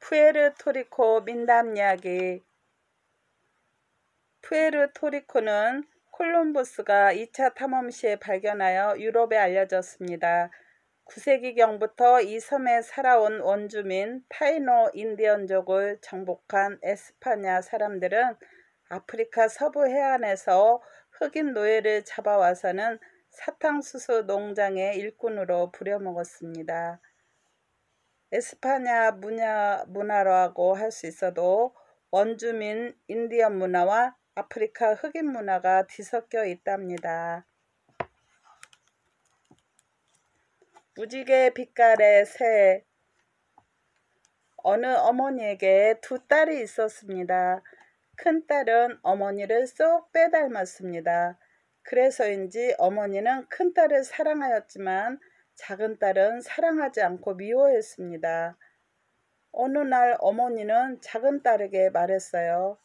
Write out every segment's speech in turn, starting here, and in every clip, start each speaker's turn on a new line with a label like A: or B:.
A: 푸에르토리코 민담 이야기. 푸에르토리코는 콜럼버스가 2차 탐험 시에 발견하여 유럽에 알려졌습니다. 9세기경부터 이 섬에 살아온 원주민 타이노 인디언족을 정복한 에스파냐 사람들은 아프리카 서부 해안에서 흑인 노예를 잡아와서는 사탕수수 농장의 일꾼으로 부려먹었습니다. 에스파냐 문화라고 할 수 있어도 원주민 인디언 문화와 아프리카 흑인 문화가 뒤섞여 있답니다. 무지개 빛깔의 새. 어느 어머니에게 두 딸이 있었습니다. 큰 딸은 어머니를 쏙 빼닮았습니다. 그래서인지 어머니는 큰 딸을 사랑하였지만 작은 딸은 사랑하지 않고 미워했습니다. 어느 날 어머니는 작은 딸에게 말했어요.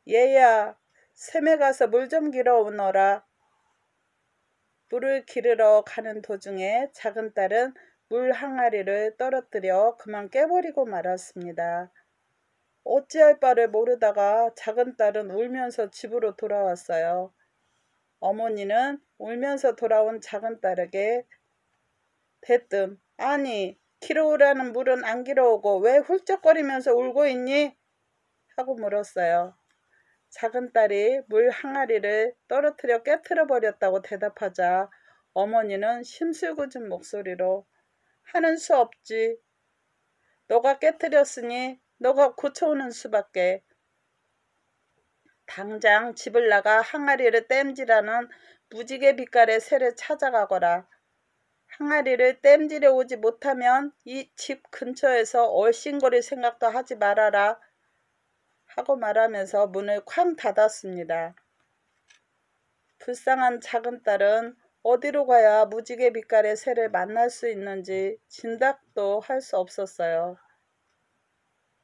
A: 얘야, 샘에 가서 물 좀 길어 오너라. 물을 기르러 가는 도중에 작은 딸은 물 항아리를 떨어뜨려 그만 깨버리고 말았습니다. 어찌할 바를 모르다가 작은 딸은 울면서 집으로 돌아왔어요. 어머니는 울면서 돌아온 작은 딸에게 대뜸, 아니, 길어오라는 물은 안 길어오고 왜 훌쩍거리면서 울고 있니? 하고 물었어요. 작은 딸이 물 항아리를 떨어뜨려 깨트려 버렸다고 대답하자 어머니는 심술궂은 목소리로 하는 수 없지. 너가 깨트렸으니 너가 고쳐오는 수밖에. 당장 집을 나가 항아리를 땜질하는 무지개 빛깔의 새를 찾아가거라. 항아리를 땜질해 오지 못하면 이 집 근처에서 얼씬거릴 생각도 하지 말아라. 하고 말하면서 문을 쾅 닫았습니다. 불쌍한 작은 딸은 어디로 가야 무지개 빛깔의 새를 만날 수 있는지 진닥도 할 수 없었어요.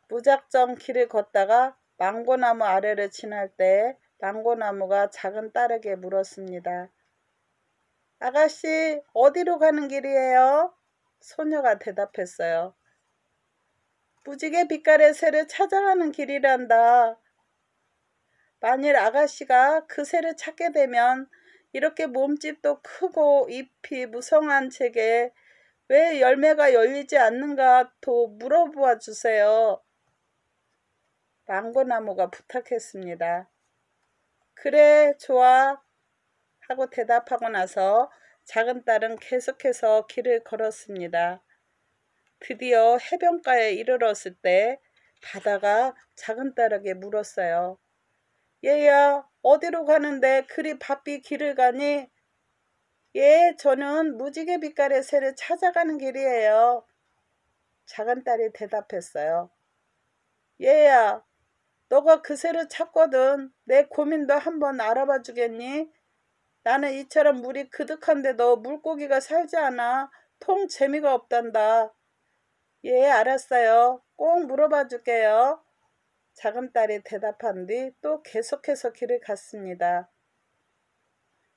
A: 무작정 길을 걷다가 망고나무 아래를 지날 때 망고나무가 작은 딸에게 물었습니다. 아가씨, 어디로 가는 길이에요? 소녀가 대답했어요. 무지개 빛깔의 새를 찾아가는 길이란다. 만일 아가씨가 그 새를 찾게 되면 이렇게 몸집도 크고 잎이 무성한 책에 왜 열매가 열리지 않는가 또 물어보아 주세요. 망고나무가 부탁했습니다. 그래, 좋아. 하고 대답하고 나서 작은 딸은 계속해서 길을 걸었습니다. 드디어 해변가에 이르렀을 때 바다가 작은 딸에게 물었어요. 얘야, 어디로 가는데 그리 바삐 길을 가니? 예, 저는 무지개 빛깔의 새를 찾아가는 길이에요. 작은 딸이 대답했어요. 얘야, 너가 그 새를 찾거든 내 고민도 한번 알아봐 주겠니? 나는 이처럼 물이 그득한데도 물고기가 살지 않아 통 재미가 없단다. 예, 알았어요. 꼭 물어봐 줄게요. 작은 딸이 대답한 뒤 또 계속해서 길을 갔습니다.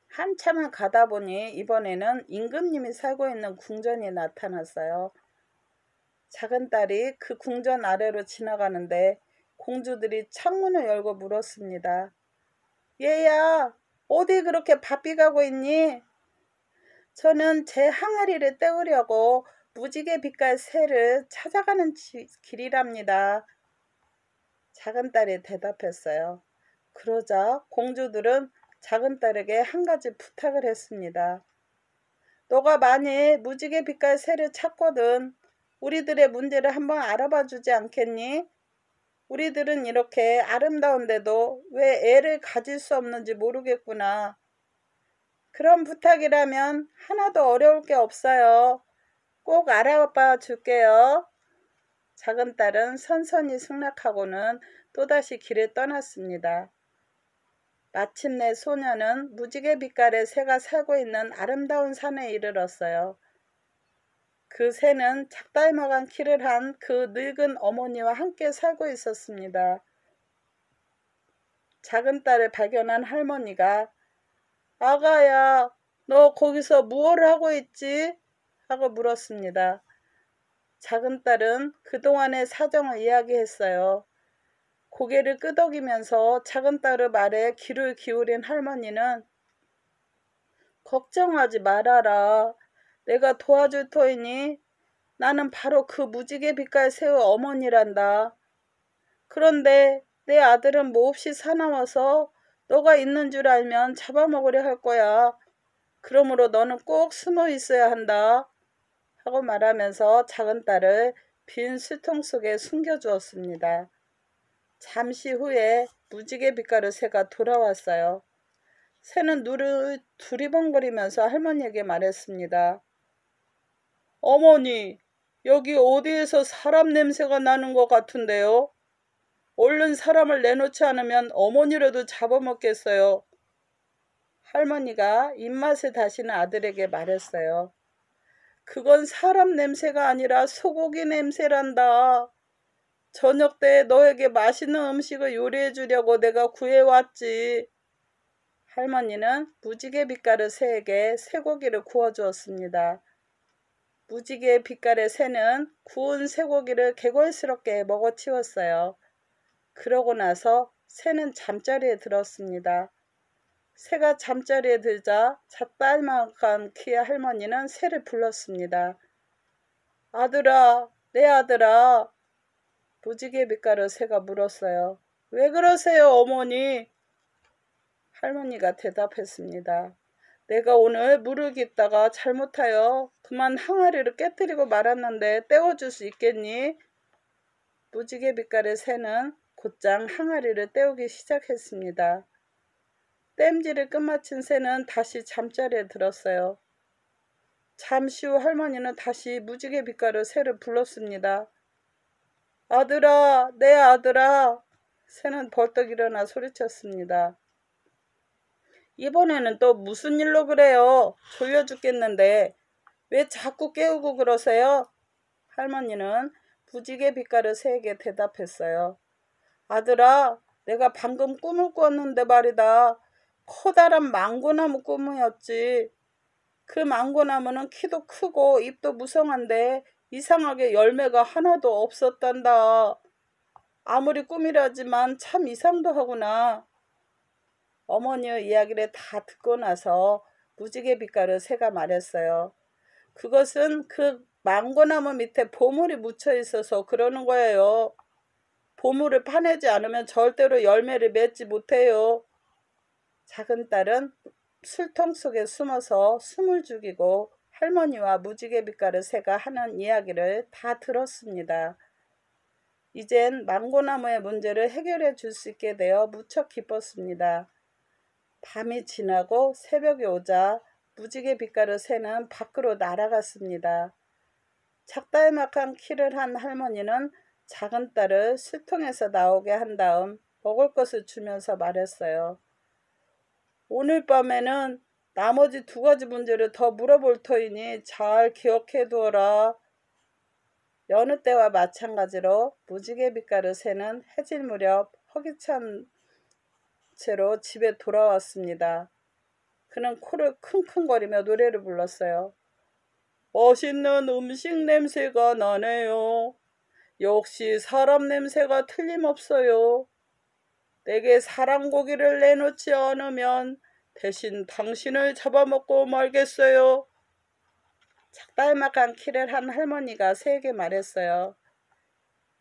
A: 한참을 가다 보니 이번에는 임금님이 살고 있는 궁전이 나타났어요. 작은 딸이 그 궁전 아래로 지나가는데 공주들이 창문을 열고 물었습니다. 얘야, 어디 그렇게 바삐 가고 있니? 저는 제 항아리를 때우려고 무지개 빛깔 새를 찾아가는 길이랍니다. 작은 딸이 대답했어요. 그러자 공주들은 작은 딸에게 한 가지 부탁을 했습니다. 너가 만일 무지개 빛깔 새를 찾거든 우리들의 문제를 한번 알아봐 주지 않겠니? 우리들은 이렇게 아름다운데도 왜 애를 가질 수 없는지 모르겠구나. 그런 부탁이라면 하나도 어려울 게 없어요. 꼭 알아봐 줄게요. 작은 딸은 선선히 승낙하고는 또다시 길을 떠났습니다. 마침내 소녀는 무지개 빛깔의 새가 살고 있는 아름다운 산에 이르렀어요. 그 새는 작달마간 키를 한 그 늙은 어머니와 함께 살고 있었습니다. 작은 딸을 발견한 할머니가 아가야, 너 거기서 무엇을 하고 있지? 하고 물었습니다. 작은 딸은 그동안의 사정을 이야기했어요. 고개를 끄덕이면서 작은 딸의 말에 귀를 기울인 할머니는 걱정하지 말아라. 내가 도와줄 터이니 나는 바로 그 무지개 빛깔 새우 어머니란다. 그런데 내 아들은 몹시 사나워서 너가 있는 줄 알면 잡아먹으려 할 거야. 그러므로 너는 꼭 숨어 있어야 한다. 하고 말하면서 작은 딸을 빈 수통 속에 숨겨주었습니다. 잠시 후에 무지개 빛깔의 새가 돌아왔어요. 새는 눈을 두리번거리면서 할머니에게 말했습니다. 어머니, 여기 어디에서 사람 냄새가 나는 것 같은데요? 얼른 사람을 내놓지 않으면 어머니라도 잡아먹겠어요. 할머니가 입맛을 다시는 아들에게 말했어요. 그건 사람 냄새가 아니라 소고기 냄새란다. 저녁 때 너에게 맛있는 음식을 요리해 주려고 내가 구해왔지. 할머니는 무지개 빛깔의 새에게 쇠고기를 구워주었습니다. 무지개 빛깔의 새는 구운 쇠고기를 개걸스럽게 먹어치웠어요. 그러고 나서 새는 잠자리에 들었습니다. 새가 잠자리에 들자 잣달막한 키의 할머니는 새를 불렀습니다. 아들아, 내 아들아. 무지개 빛깔의 새가 물었어요. 왜 그러세요, 어머니? 할머니가 대답했습니다. 내가 오늘 물을 깃다가 잘못하여 그만 항아리를 깨뜨리고 말았는데 떼어줄 수 있겠니? 무지개 빛깔의 새는 곧장 항아리를 떼우기 시작했습니다. 땜질을 끝마친 새는 다시 잠자리에 들었어요. 잠시 후 할머니는 다시 무지개 빛깔의 새를 불렀습니다. 아들아, 내 아들아. 새는 벌떡 일어나 소리쳤습니다. 이번에는 또 무슨 일로 그래요? 졸려 죽겠는데 왜 자꾸 깨우고 그러세요? 할머니는 무지개 빛깔의 새에게 대답했어요. 아들아, 내가 방금 꿈을 꿨는데 말이다. 커다란 망고나무 꿈이었지. 그 망고나무는 키도 크고 잎도 무성한데 이상하게 열매가 하나도 없었단다. 아무리 꿈이라지만 참 이상도 하구나. 어머니의 이야기를 다 듣고 나서 무지개 빛깔의 새가 말했어요. 그것은 그 망고나무 밑에 보물이 묻혀 있어서 그러는 거예요. 보물을 파내지 않으면 절대로 열매를 맺지 못해요. 작은 딸은 술통 속에 숨어서 숨을 죽이고 할머니와 무지개 빛깔의 새가 하는 이야기를 다 들었습니다. 이젠 망고나무의 문제를 해결해 줄 수 있게 되어 무척 기뻤습니다. 밤이 지나고 새벽이 오자 무지개 빛깔의 새는 밖으로 날아갔습니다. 작달막한 키를 한 할머니는 작은 딸을 술통에서 나오게 한 다음 먹을 것을 주면서 말했어요. 오늘 밤에는 나머지 2가지 문제를 더 물어볼 터이니 잘 기억해 두어라. 여느 때와 마찬가지로 무지개 빛깔의 새는 해질 무렵 허기찬 채로 집에 돌아왔습니다. 그는 코를 킁킁거리며 노래를 불렀어요. 맛있는 음식 냄새가 나네요. 역시 사람 냄새가 틀림없어요. 내게 사랑고기를 내놓지 않으면 대신 당신을 잡아먹고 말겠어요. 작달막한 키를 한 할머니가 새에게 말했어요.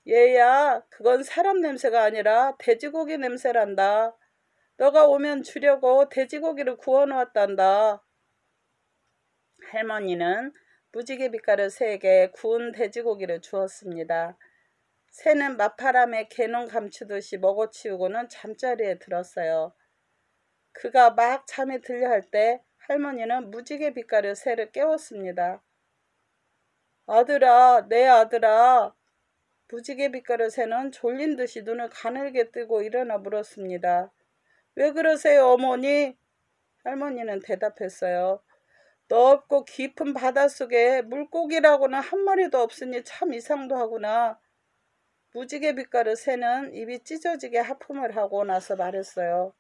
A: 얘야, 그건 사람 냄새가 아니라 돼지고기 냄새란다. 너가 오면 주려고 돼지고기를 구워놓았단다. 할머니는 무지개 빛깔의 새에게 구운 돼지고기를 주었습니다. 새는 맞바람에 개눈 감추듯이 먹어치우고는 잠자리에 들었어요. 그가 막 잠이 들려 할 때 할머니는 무지개 빛깔의 새를 깨웠습니다. 아들아, 내 아들아. 무지개 빛깔의 새는 졸린 듯이 눈을 가늘게 뜨고 일어나 물었습니다. 왜 그러세요, 어머니? 할머니는 대답했어요. 넓고 깊은 바닷속에 물고기라고는 한 마리도 없으니 참 이상도 하구나. 무지개 빛깔의 새는 입이 찢어지게 하품을 하고 나서 말했어요.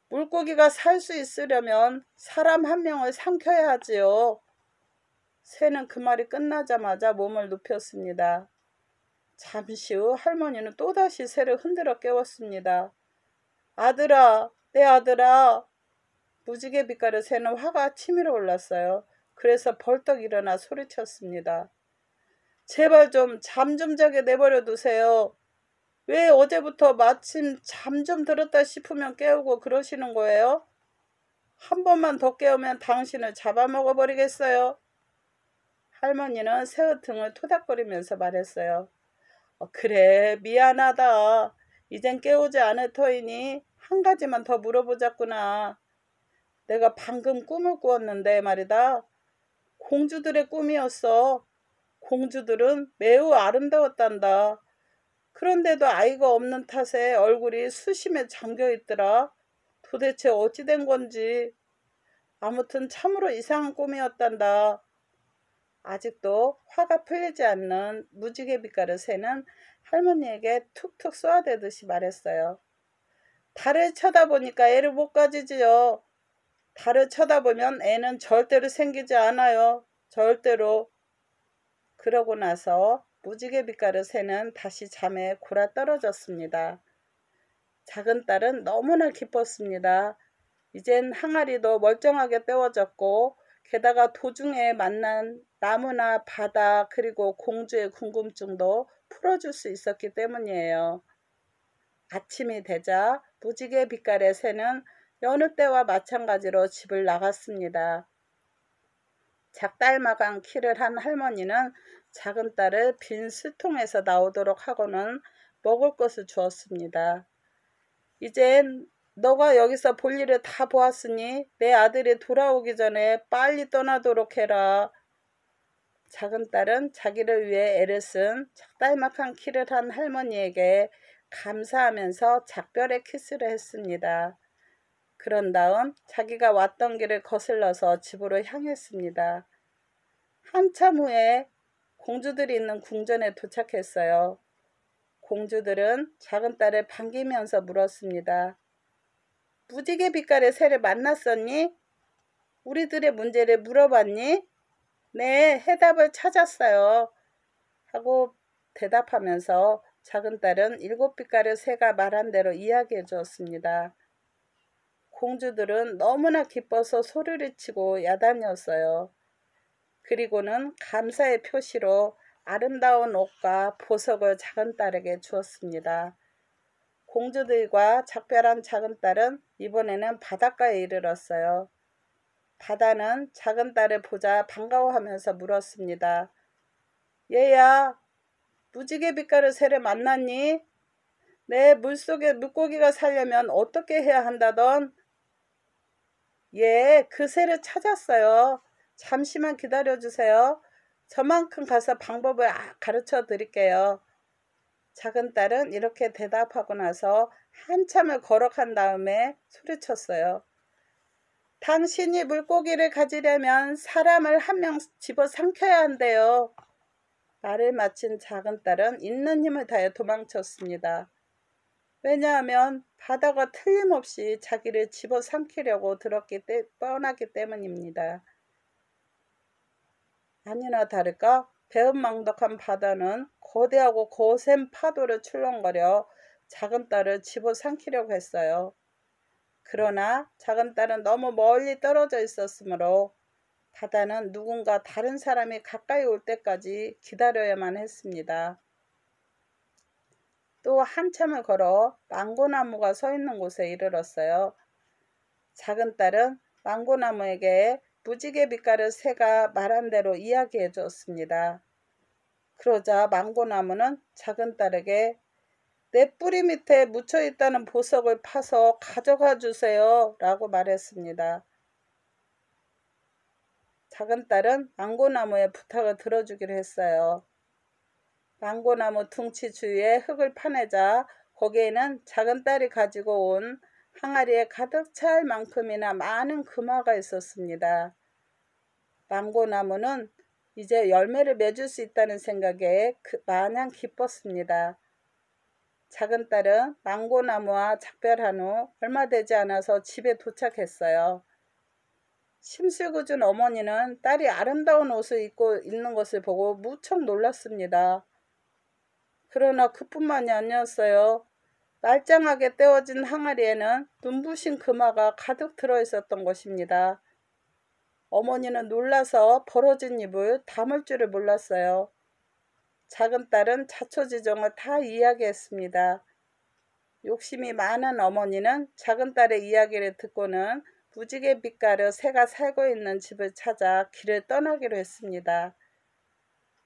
A: 물고기가 살 수 있으려면 사람 한 명을 삼켜야 하지요. 새는 그 말이 끝나자마자 몸을 눕혔습니다. 잠시 후 할머니는 또다시 새를 흔들어 깨웠습니다. 아들아, 내 아들아. 무지개 빛깔의 새는 화가 치밀어 올랐어요. 그래서 벌떡 일어나 소리쳤습니다. 제발 좀 잠 좀 자게 내버려 두세요. 왜 어제부터 마침 잠 좀 들었다 싶으면 깨우고 그러시는 거예요? 한 번만 더 깨우면 당신을 잡아먹어 버리겠어요. 할머니는 새의 등을 토닥거리면서 말했어요. 그래, 미안하다. 이젠 깨우지 않을 터이니 한 가지만 더 물어보자꾸나. 내가 방금 꿈을 꾸었는데 말이다. 공주들의 꿈이었어. 공주들은 매우 아름다웠단다. 그런데도 아이가 없는 탓에 얼굴이 수심에 잠겨 있더라. 도대체 어찌 된 건지. 아무튼 참으로 이상한 꿈이었단다. 아직도 화가 풀리지 않는 무지개 빛깔의 새는 할머니에게 툭툭 쏘아대듯이 말했어요. 달을 쳐다보니까 애를 못 가지지요. 달을 쳐다보면 애는 절대로 생기지 않아요. 절대로. 그러고 나서 무지개 빛깔의 새는 다시 잠에 골아떨어졌습니다. 작은 딸은 너무나 기뻤습니다. 이젠 항아리도 멀쩡하게 때워졌고 게다가 도중에 만난 나무나 바다 그리고 공주의 궁금증도 풀어줄 수 있었기 때문이에요. 아침이 되자 무지개 빛깔의 새는 여느 때와 마찬가지로 집을 나갔습니다. 작달마강 키를 한 할머니는 작은 딸을 빈 수통에서 나오도록 하고는 먹을 것을 주었습니다. 이젠 너가 여기서 볼 일을 다 보았으니 내 아들이 돌아오기 전에 빨리 떠나도록 해라. 작은 딸은 자기를 위해 애를 쓴 작달막한 키를 한 할머니에게 감사하면서 작별의 키스를 했습니다. 그런 다음 자기가 왔던 길을 거슬러서 집으로 향했습니다. 한참 후에 공주들이 있는 궁전에 도착했어요. 공주들은 작은 딸을 반기면서 물었습니다. 무지개 빛깔의 새를 만났었니? 우리들의 문제를 물어봤니? 네, 해답을 찾았어요. 하고 대답하면서 작은 딸은 7빛깔의 새가 말한 대로 이야기해 주었습니다. 공주들은 너무나 기뻐서 소리를 치고 야단이었어요. 그리고는 감사의 표시로 아름다운 옷과 보석을 작은 딸에게 주었습니다. 공주들과 작별한 작은 딸은 이번에는 바닷가에 이르렀어요. 바다는 작은 딸을 보자 반가워하면서 물었습니다. 얘야, 무지개 빛깔의 새를 만났니? 내 물속에 물고기가 살려면 어떻게 해야 한다던? 예, 그 새를 찾았어요. 잠시만 기다려주세요. 저만큼 가서 방법을 가르쳐 드릴게요. 작은 딸은 이렇게 대답하고 나서 한참을 걸어간 다음에 소리쳤어요. 당신이 물고기를 가지려면 사람을 한 명 집어삼켜야 한대요. 말을 마친 작은 딸은 있는 힘을 다해 도망쳤습니다. 왜냐하면 바다가 틀림없이 자기를 집어삼키려고 들었기 뻔하기 때문입니다. 아니나 다를까 배은망덕한 바다는 거대하고 거센 파도를 출렁거려 작은 딸을 집어삼키려고 했어요. 그러나 작은 딸은 너무 멀리 떨어져 있었으므로 바다는 누군가 다른 사람이 가까이 올 때까지 기다려야만 했습니다. 또 한참을 걸어 망고나무가 서 있는 곳에 이르렀어요. 작은 딸은 망고나무에게 무지개 빛깔의 새가 말한 대로 이야기해 주었습니다. 그러자 망고나무는 작은 딸에게 내 뿌리 밑에 묻혀 있다는 보석을 파서 가져가 주세요 라고 말했습니다. 작은 딸은 망고나무의 부탁을 들어주기로 했어요. 망고나무 둥치 주위에 흙을 파내자 거기에는 작은 딸이 가지고 온 항아리에 가득 찰 만큼이나 많은 금화가 있었습니다. 망고나무는 이제 열매를 맺을 수 있다는 생각에 마냥 기뻤습니다. 작은 딸은 망고나무와 작별한 후 얼마 되지 않아서 집에 도착했어요. 심술궂은 어머니는 딸이 아름다운 옷을 입고 있는 것을 보고 무척 놀랐습니다. 그러나 그뿐만이 아니었어요. 말짱하게 떼어진 항아리에는 눈부신 금화가 가득 들어있었던 것입니다. 어머니는 놀라서 벌어진 입을 다물 줄을 몰랐어요. 작은 딸은 자초지종을 다 이야기했습니다. 욕심이 많은 어머니는 작은 딸의 이야기를 듣고는 무지개 빛깔의 새가 살고 있는 집을 찾아 길을 떠나기로 했습니다.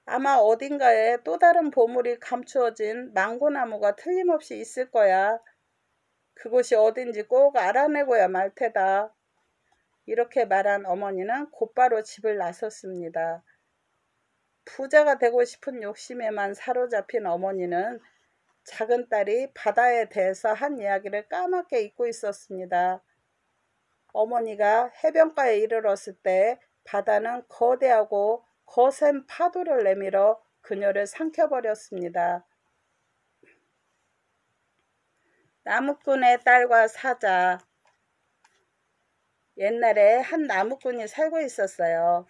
A: 아마 어딘가에 또 다른 보물이 감추어진 망고나무가 틀림없이 있을 거야. 그곳이 어딘지 꼭 알아내고야 말 테다. 이렇게 말한 어머니는 곧바로 집을 나섰습니다. 부자가 되고 싶은 욕심에만 사로잡힌 어머니는 작은 딸이 바다에 대해서 한 이야기를 까맣게 잊고 있었습니다. 어머니가 해변가에 이르렀을 때 바다는 거대하고 거센 파도를 내밀어 그녀를 삼켜버렸습니다. 나무꾼의 딸과 사자. 옛날에 한 나무꾼이 살고 있었어요.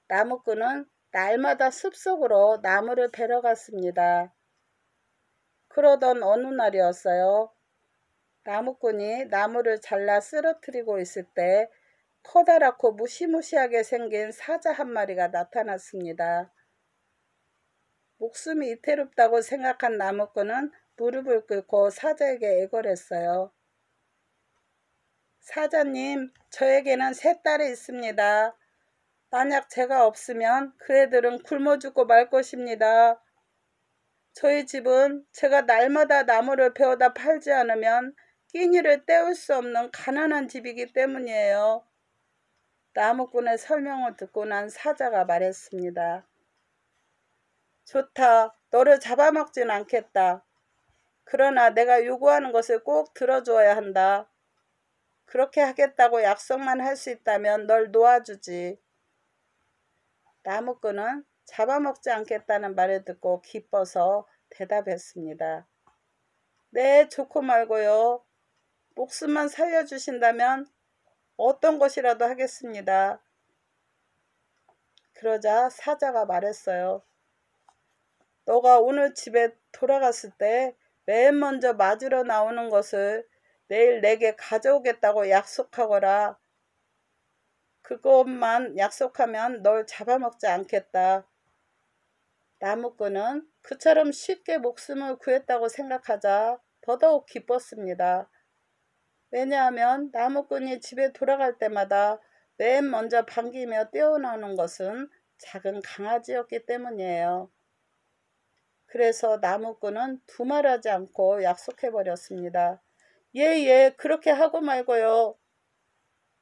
A: 나무꾼은 날마다 숲속으로 나무를 베러 갔습니다. 그러던 어느 날이었어요. 나무꾼이 나무를 잘라 쓰러뜨리고 있을 때 커다랗고 무시무시하게 생긴 사자 한 마리가 나타났습니다. 목숨이 이태롭다고 생각한 나무꾼은 무릎을 꿇고 사자에게 애걸했어요. 사자님, 저에게는 3딸이 있습니다. 만약 제가 없으면 그 애들은 굶어 죽고 말 것입니다. 저희 집은 제가 날마다 나무를 베어다 팔지 않으면 끼니를 때울 수 없는 가난한 집이기 때문이에요. 나무꾼의 설명을 듣고 난 사자가 말했습니다. 좋다. 너를 잡아먹진 않겠다. 그러나 내가 요구하는 것을 꼭 들어줘야 한다. 그렇게 하겠다고 약속만 할 수 있다면 널 놓아주지. 나무꾼은 잡아먹지 않겠다는 말을 듣고 기뻐서 대답했습니다. 네, 좋고 말고요. 목숨만 살려주신다면 어떤 것이라도 하겠습니다. 그러자 사자가 말했어요. 너가 오늘 집에 돌아갔을 때 맨 먼저 맞으러 나오는 것을 내일 내게 가져오겠다고 약속하거라. 그것만 약속하면 널 잡아먹지 않겠다. 나무꾼은 그처럼 쉽게 목숨을 구했다고 생각하자 더더욱 기뻤습니다. 왜냐하면 나무꾼이 집에 돌아갈 때마다 맨 먼저 반기며 뛰어나오는 것은 작은 강아지였기 때문이에요. 그래서 나무꾼은 두말하지 않고 약속해버렸습니다. 예, 그렇게 하고 말고요.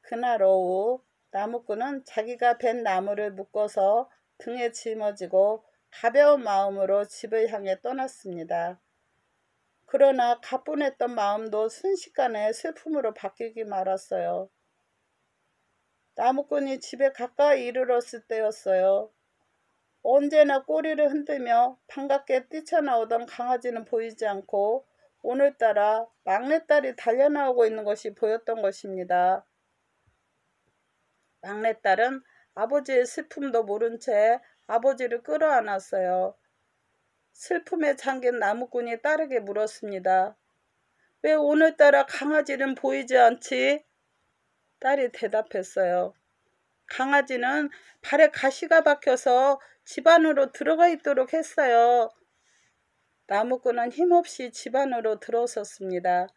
A: 그날 오후 나무꾼은 자기가 벤 나무를 묶어서 등에 짊어지고 가벼운 마음으로 집을 향해 떠났습니다. 그러나 가뿐했던 마음도 순식간에 슬픔으로 바뀌기 말았어요. 나무꾼이 집에 가까이 이르렀을 때였어요. 언제나 꼬리를 흔들며 반갑게 뛰쳐나오던 강아지는 보이지 않고 오늘따라 막내딸이 달려나오고 있는 것이 보였던 것입니다. 막내딸은 아버지의 슬픔도 모른 채 아버지를 끌어안았어요. 슬픔에 잠긴 나무꾼이 딸에게 물었습니다. 왜 오늘따라 강아지는 보이지 않지? 딸이 대답했어요. 강아지는 발에 가시가 박혀서 집 안으로 들어가 있도록 했어요. 나무꾼은 힘없이 집 안으로 들어섰습니다.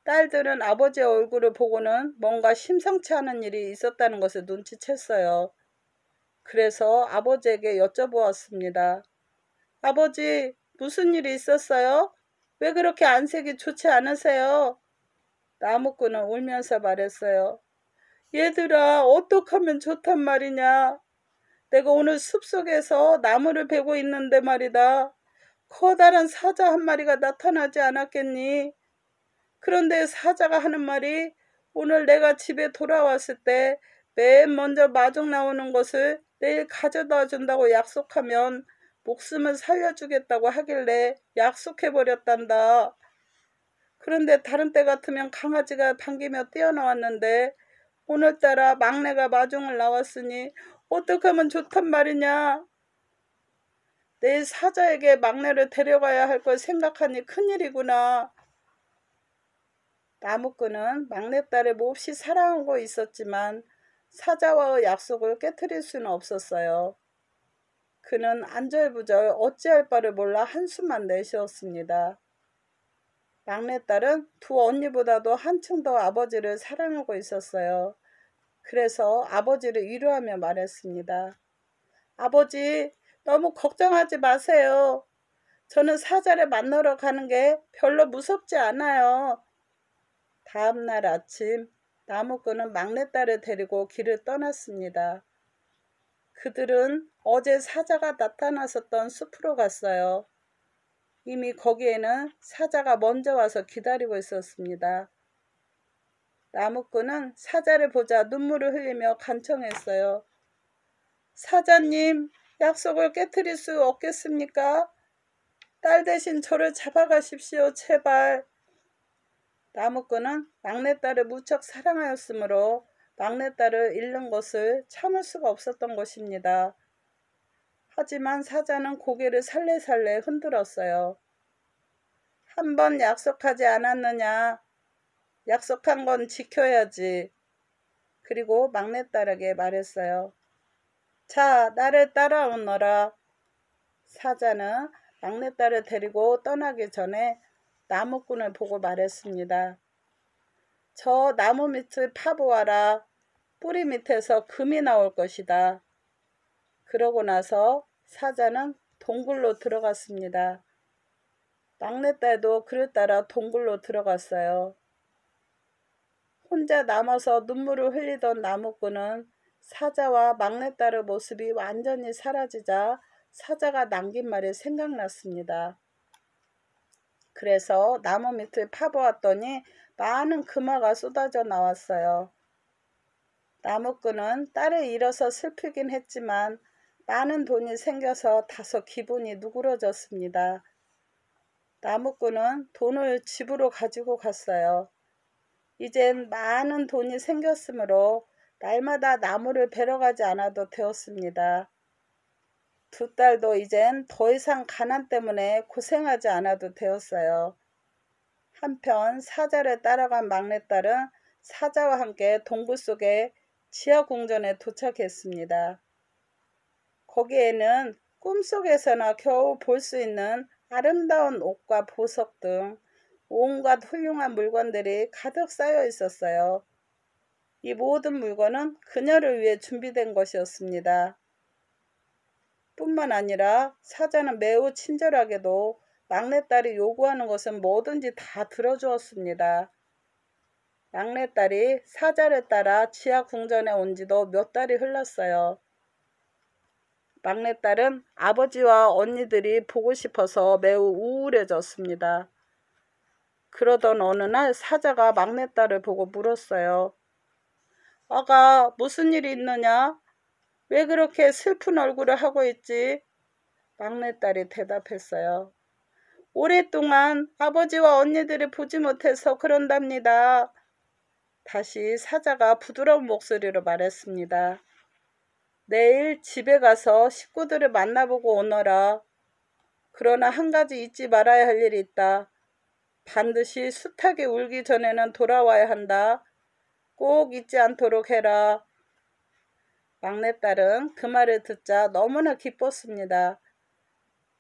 A: 딸들은 아버지의 얼굴을 보고는 뭔가 심상치 않은 일이 있었다는 것을 눈치챘어요. 그래서 아버지에게 여쭤보았습니다. 아버지, 무슨 일이 있었어요? 왜 그렇게 안색이 좋지 않으세요? 나무꾼은 울면서 말했어요. 얘들아, 어떡하면 좋단 말이냐. 내가 오늘 숲속에서 나무를 베고 있는데 말이다. 커다란 사자 한 마리가 나타나지 않았겠니? 그런데 사자가 하는 말이 오늘 내가 집에 돌아왔을 때 맨 먼저 마중 나오는 것을 내일 가져다 준다고 약속하면 목숨을 살려주겠다고 하길래 약속해버렸단다. 그런데 다른 때 같으면 강아지가 반기며 뛰어나왔는데 오늘따라 막내가 마중을 나왔으니 어떻게 하면 좋단 말이냐. 내일 사자에게 막내를 데려가야 할 걸 생각하니 큰일이구나. 나무꾼은 막내딸을 몹시 사랑하고 있었지만 사자와의 약속을 깨뜨릴 수는 없었어요. 그는 안절부절 어찌할 바를 몰라 한숨만 내쉬었습니다. 막내딸은 두 언니보다도 한층 더 아버지를 사랑하고 있었어요. 그래서 아버지를 위로하며 말했습니다. 아버지, 너무 걱정하지 마세요. 저는 사자를 만나러 가는 게 별로 무섭지 않아요. 다음날 아침 나무꾼은 막내딸을 데리고 길을 떠났습니다. 그들은 어제 사자가 나타났었던 숲으로 갔어요. 이미 거기에는 사자가 먼저 와서 기다리고 있었습니다. 나무꾼은 사자를 보자 눈물을 흘리며 간청했어요. 사자님, 약속을 깨뜨릴 수 없겠습니까? 딸 대신 저를 잡아가십시오, 제발. 나무꾼은 막내딸을 무척 사랑하였으므로 막내딸을 잃는 것을 참을 수가 없었던 것입니다. 하지만 사자는 고개를 살래살래 흔들었어요. 한 번 약속하지 않았느냐? 약속한 건 지켜야지. 그리고 막내딸에게 말했어요. 자, 나를 따라오너라. 사자는 막내딸을 데리고 떠나기 전에 나무꾼을 보고 말했습니다. 저 나무 밑을 파보아라. 뿌리 밑에서 금이 나올 것이다. 그러고 나서 사자는 동굴로 들어갔습니다. 막내딸도 그를 따라 동굴로 들어갔어요. 혼자 남아서 눈물을 흘리던 나무꾼은 사자와 막내딸의 모습이 완전히 사라지자 사자가 남긴 말이 생각났습니다. 그래서 나무 밑을 파보았더니 많은 금화가 쏟아져 나왔어요. 나무꾼은 딸을 잃어서 슬프긴 했지만 많은 돈이 생겨서 다소 기분이 누그러졌습니다. 나무꾼은 돈을 집으로 가지고 갔어요. 이젠 많은 돈이 생겼으므로 날마다 나무를 베러 가지 않아도 되었습니다. 두 딸도 이젠 더 이상 가난 때문에 고생하지 않아도 되었어요. 한편 사자를 따라간 막내딸은 사자와 함께 동굴 속의 지하궁전에 도착했습니다. 거기에는 꿈속에서나 겨우 볼 수 있는 아름다운 옷과 보석 등 온갖 훌륭한 물건들이 가득 쌓여 있었어요. 이 모든 물건은 그녀를 위해 준비된 것이었습니다. 뿐만 아니라 사자는 매우 친절하게도 막내딸이 요구하는 것은 뭐든지 다 들어주었습니다. 막내딸이 사자를 따라 지하 궁전에 온 지도 몇 달이 흘렀어요. 막내딸은 아버지와 언니들이 보고 싶어서 매우 우울해졌습니다. 그러던 어느 날 사자가 막내딸을 보고 물었어요. 아가, 무슨 일이 있느냐? 왜 그렇게 슬픈 얼굴을 하고 있지? 막내딸이 대답했어요. 오랫동안 아버지와 언니들을 보지 못해서 그런답니다. 다시 사자가 부드러운 목소리로 말했습니다. 내일 집에 가서 식구들을 만나보고 오너라. 그러나 한 가지 잊지 말아야 할 일이 있다. 반드시 숱하게 울기 전에는 돌아와야 한다. 꼭 잊지 않도록 해라. 막내딸은 그 말을 듣자 너무나 기뻤습니다.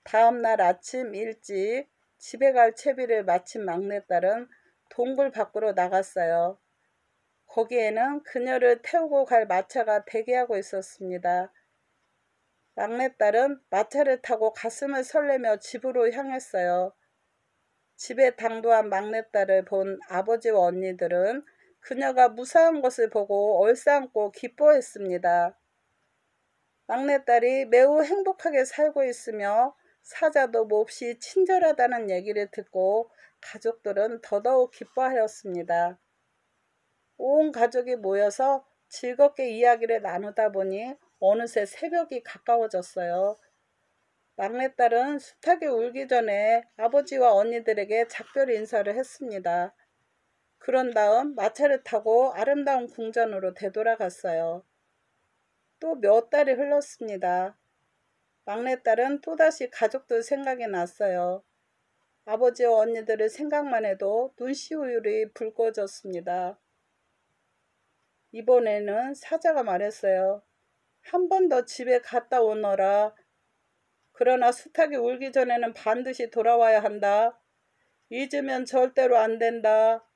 A: 다음날 아침 일찍 집에 갈 채비를 마친 막내딸은 동굴 밖으로 나갔어요. 거기에는 그녀를 태우고 갈 마차가 대기하고 있었습니다. 막내딸은 마차를 타고 가슴을 설레며 집으로 향했어요. 집에 당도한 막내딸을 본 아버지와 언니들은 그녀가 무사한 것을 보고 얼싸안고 기뻐했습니다. 막내딸이 매우 행복하게 살고 있으며 사자도 몹시 친절하다는 얘기를 듣고 가족들은 더더욱 기뻐하였습니다. 온 가족이 모여서 즐겁게 이야기를 나누다 보니 어느새 새벽이 가까워졌어요. 막내딸은 숱하게 울기 전에 아버지와 언니들에게 작별 인사를 했습니다. 그런 다음 마차를 타고 아름다운 궁전으로 되돌아갔어요. 또 몇 달이 흘렀습니다. 막내딸은 또다시 가족들 생각이 났어요. 아버지와 언니들의 생각만 해도 눈시울이 붉어졌습니다. 이번에는 사자가 말했어요. 한 번 더 집에 갔다 오너라. 그러나 수탉이 울기 전에는 반드시 돌아와야 한다. 잊으면 절대로 안 된다.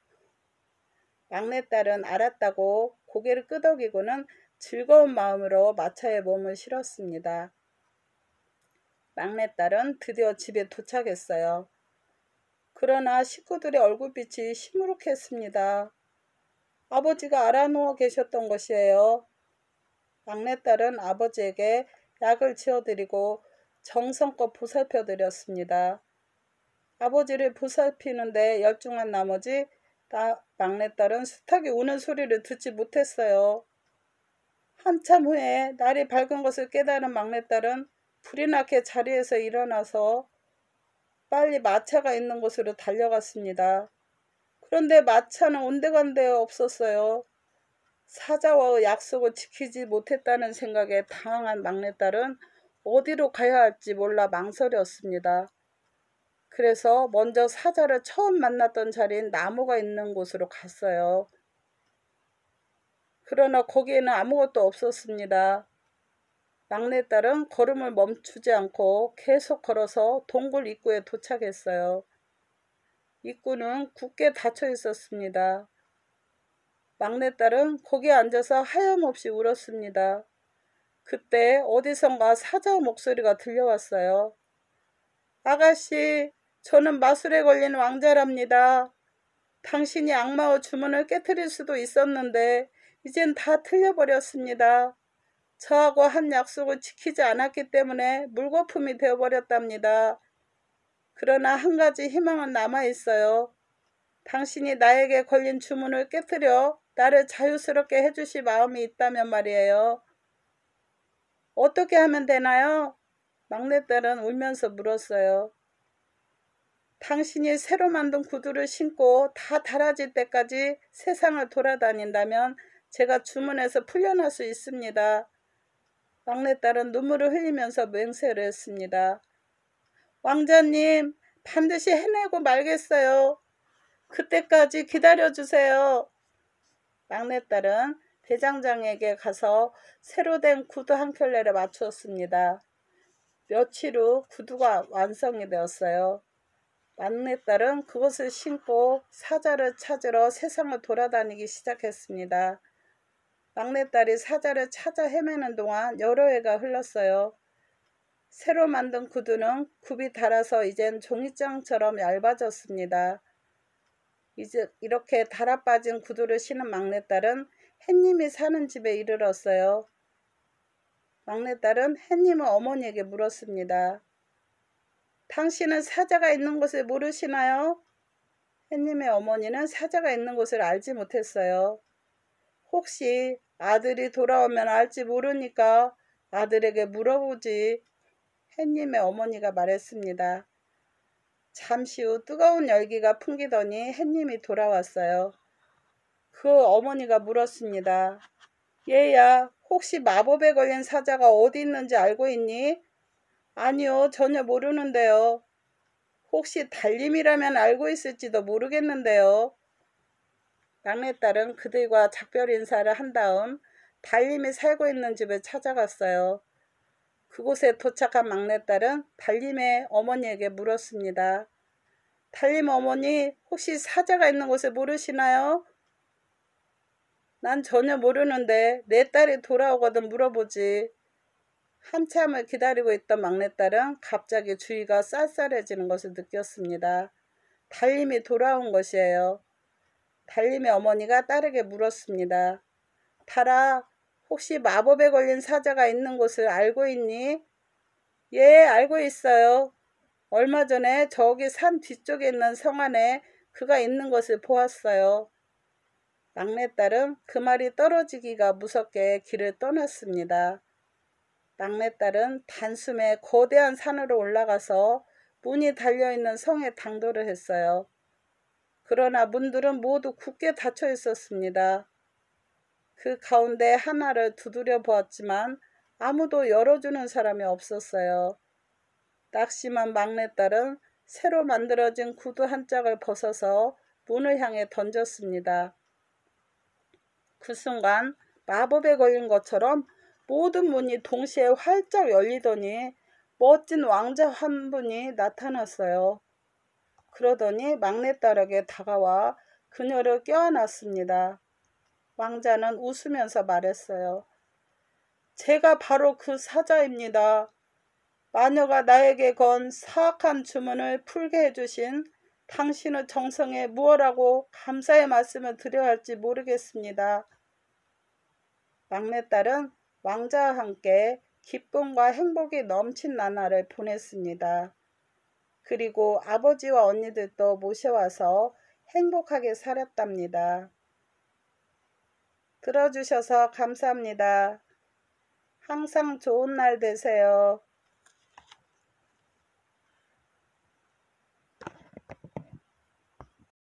A: 막내딸은 알았다고 고개를 끄덕이고는 즐거운 마음으로 마차에 몸을 실었습니다. 막내딸은 드디어 집에 도착했어요. 그러나 식구들의 얼굴빛이 시무룩했습니다. 아버지가 알아누워 계셨던 것이에요. 막내딸은 아버지에게 약을 지어드리고 정성껏 보살펴드렸습니다. 아버지를 보살피는데 열중한 나머지 막내딸은 수탉이 우는 소리를 듣지 못했어요. 한참 후에 날이 밝은 것을 깨달은 막내딸은 불이 나게 자리에서 일어나서 빨리 마차가 있는 곳으로 달려갔습니다. 그런데 마차는 온데간데 없었어요. 사자와의 약속을 지키지 못했다는 생각에 당황한 막내딸은 어디로 가야 할지 몰라 망설였습니다. 그래서 먼저 사자를 처음 만났던 자리인 나무가 있는 곳으로 갔어요. 그러나 거기에는 아무것도 없었습니다. 막내딸은 걸음을 멈추지 않고 계속 걸어서 동굴 입구에 도착했어요. 입구는 굳게 닫혀 있었습니다. 막내딸은 거기에 앉아서 하염없이 울었습니다. 그때 어디선가 사자 목소리가 들려왔어요. 아가씨, 저는 마술에 걸린 왕자랍니다. 당신이 악마의 주문을 깨뜨릴 수도 있었는데 이젠 다 틀려버렸습니다. 저하고 한 약속을 지키지 않았기 때문에 물거품이 되어버렸답니다. 그러나 한 가지 희망은 남아있어요. 당신이 나에게 걸린 주문을 깨뜨려 나를 자유스럽게 해주실 마음이 있다면 말이에요. 어떻게 하면 되나요? 막내딸은 울면서 물었어요. 당신이 새로 만든 구두를 신고 다 닳아질 때까지 세상을 돌아다닌다면 제가 주문해서 풀려날 수 있습니다. 막내딸은 눈물을 흘리면서 맹세를 했습니다. 왕자님, 반드시 해내고 말겠어요. 그때까지 기다려주세요. 막내딸은 대장장에게 가서 새로 된 구두 한 켤레를 맞추었습니다. 며칠 후 구두가 완성이 되었어요. 막내딸은 그것을 신고 사자를 찾으러 세상을 돌아다니기 시작했습니다. 막내딸이 사자를 찾아 헤매는 동안 여러 해가 흘렀어요. 새로 만든 구두는 굽이 닳아서 이젠 종이장처럼 얇아졌습니다. 이제 이렇게 닳아빠진 구두를 신은 막내딸은 햇님이 사는 집에 이르렀어요. 막내딸은 햇님의 어머니에게 물었습니다. 당신은 사자가 있는 곳을 모르시나요? 햇님의 어머니는 사자가 있는 곳을 알지 못했어요. 혹시 아들이 돌아오면 알지 모르니까 아들에게 물어보지. 햇님의 어머니가 말했습니다. 잠시 후 뜨거운 열기가 풍기더니 햇님이 돌아왔어요. 그 어머니가 물었습니다. 얘야, 혹시 마법에 걸린 사자가 어디 있는지 알고 있니? 아니요, 전혀 모르는데요. 혹시 달님이라면 알고 있을지도 모르겠는데요. 막내딸은 그들과 작별 인사를 한 다음 달님이 살고 있는 집을 찾아갔어요. 그곳에 도착한 막내딸은 달님의 어머니에게 물었습니다. 달님 어머니, 혹시 사자가 있는 곳을 모르시나요? 난 전혀 모르는데 내 딸이 돌아오거든 물어보지. 한참을 기다리고 있던 막내딸은 갑자기 주위가 쌀쌀해지는 것을 느꼈습니다. 달님이 돌아온 것이에요. 달님의 어머니가 딸에게 물었습니다. 달아, 혹시 마법에 걸린 사자가 있는 곳을 알고 있니? 예, 알고 있어요. 얼마 전에 저기 산 뒤쪽에 있는 성 안에 그가 있는 것을 보았어요. 막내딸은 그 말이 떨어지기가 무섭게 길을 떠났습니다. 막내딸은 단숨에 거대한 산으로 올라가서 문이 달려있는 성에 당도를 했어요. 그러나 문들은 모두 굳게 닫혀 있었습니다. 그 가운데 하나를 두드려 보았지만 아무도 열어주는 사람이 없었어요. 낙심한 막내딸은 새로 만들어진 구두 한 짝을 벗어서 문을 향해 던졌습니다. 그 순간 마법에 걸린 것처럼 모든 문이 동시에 활짝 열리더니 멋진 왕자 한 분이 나타났어요. 그러더니 막내딸에게 다가와 그녀를 껴안았습니다. 왕자는 웃으면서 말했어요. 제가 바로 그 사자입니다. 마녀가 나에게 건 사악한 주문을 풀게 해주신 당신의 정성에 무엇라고 감사의 말씀을 드려야 할지 모르겠습니다. 막내딸은 왕자와 함께 기쁨과 행복이 넘친 나날을 보냈습니다. 그리고 아버지와 언니들도 모셔와서 행복하게 살았답니다. 들어주셔서 감사합니다. 항상 좋은 날 되세요.